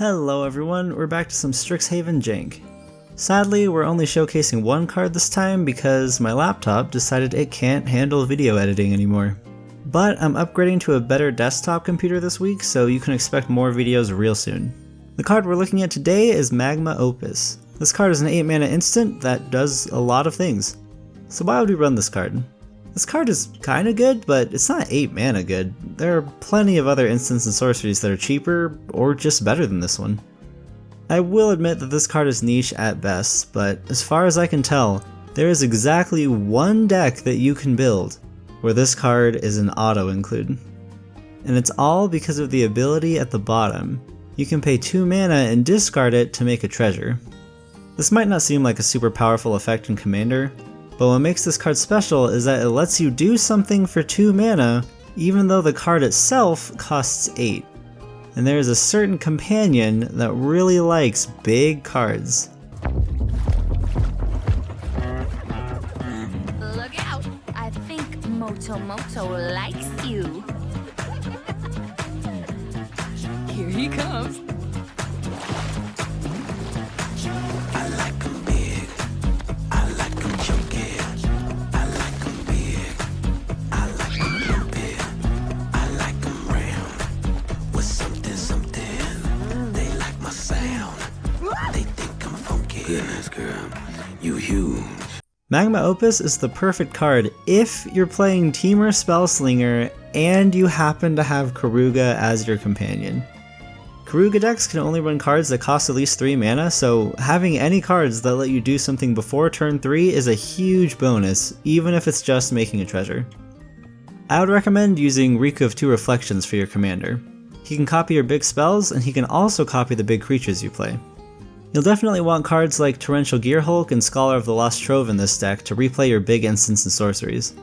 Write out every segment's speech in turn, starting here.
Hello everyone, we're back to some Strixhaven jank. Sadly, we're only showcasing one card this time because my laptop decided it can't handle video editing anymore. But I'm upgrading to a better desktop computer this week, so you can expect more videos real soon. The card we're looking at today is Mage Opus. This card is an 8 mana instant that does a lot of things. So why would we run this card? This card is kinda good, but it's not 8 mana good. There are plenty of other instants and sorceries that are cheaper, or just better than this one. I will admit that this card is niche at best, but as far as I can tell, there is exactly one deck that you can build where this card is an auto include. And it's all because of the ability at the bottom. You can pay 2 mana and discard it to make a treasure. This might not seem like a super powerful effect in Commander, but what makes this card special is that it lets you do something for 2 mana even though the card itself costs 8. And there is a certain companion that really likes big cards. Look out! I think Moto likes you. Here he comes. I like 'em big, I like 'em chunky, I like 'em big, I like 'em lumpy, I like 'em round, with something, they like my sound, they think I'm funky. Goodness girl, you huge. Mage Opus is the perfect card if you're playing Temur Spellslinger and you happen to have Keruga as your companion. Keruga decks can only run cards that cost at least 3 mana, so having any cards that let you do something before turn 3 is a huge bonus, even if it's just making a treasure. I would recommend using Riku of Two Reflections for your commander. He can copy your big spells, and he can also copy the big creatures you play. You'll definitely want cards like Torrential Gearhulk and Scholar of the Lost Trove in this deck to replay your big instants and sorceries.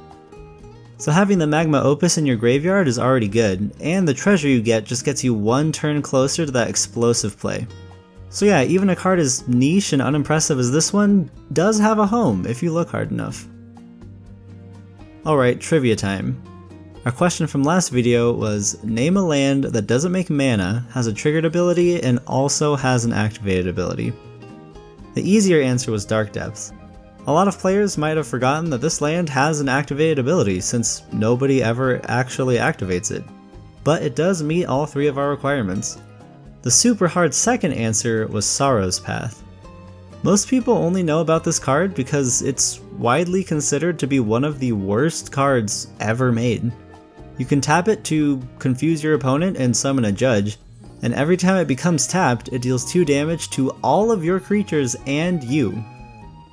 So having the Mage Opus in your graveyard is already good, and the treasure you get just gets you one turn closer to that explosive play. So yeah, even a card as niche and unimpressive as this one does have a home if you look hard enough. Alright, trivia time. Our question from last video was, name a land that doesn't make mana, has a triggered ability, and also has an activated ability. The easier answer was Dark Depths. A lot of players might have forgotten that this land has an activated ability since nobody ever actually activates it, but it does meet all 3 of our requirements. The super hard second answer was Sorrow's Path. Most people only know about this card because it's widely considered to be one of the worst cards ever made. You can tap it to confuse your opponent and summon a judge, and every time it becomes tapped, it deals 2 damage to all of your creatures and you.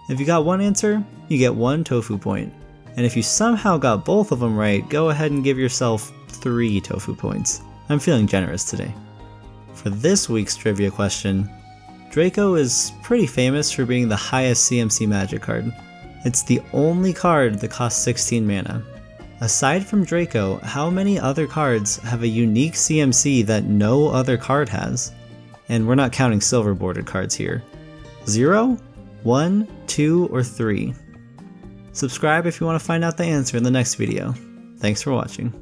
If you got one answer, you get 1 tofu point, and if you somehow got both of them right, go ahead and give yourself 3 tofu points. I'm feeling generous today. For this week's trivia question, Draco is pretty famous for being the highest CMC Magic card. It's the only card that costs 16 mana. Aside from Draco, how many other cards have a unique CMC that no other card has? And we're not counting silver bordered cards here. 0? 1, 2, or 3? Subscribe if you want to find out the answer in the next video. Thanks for watching.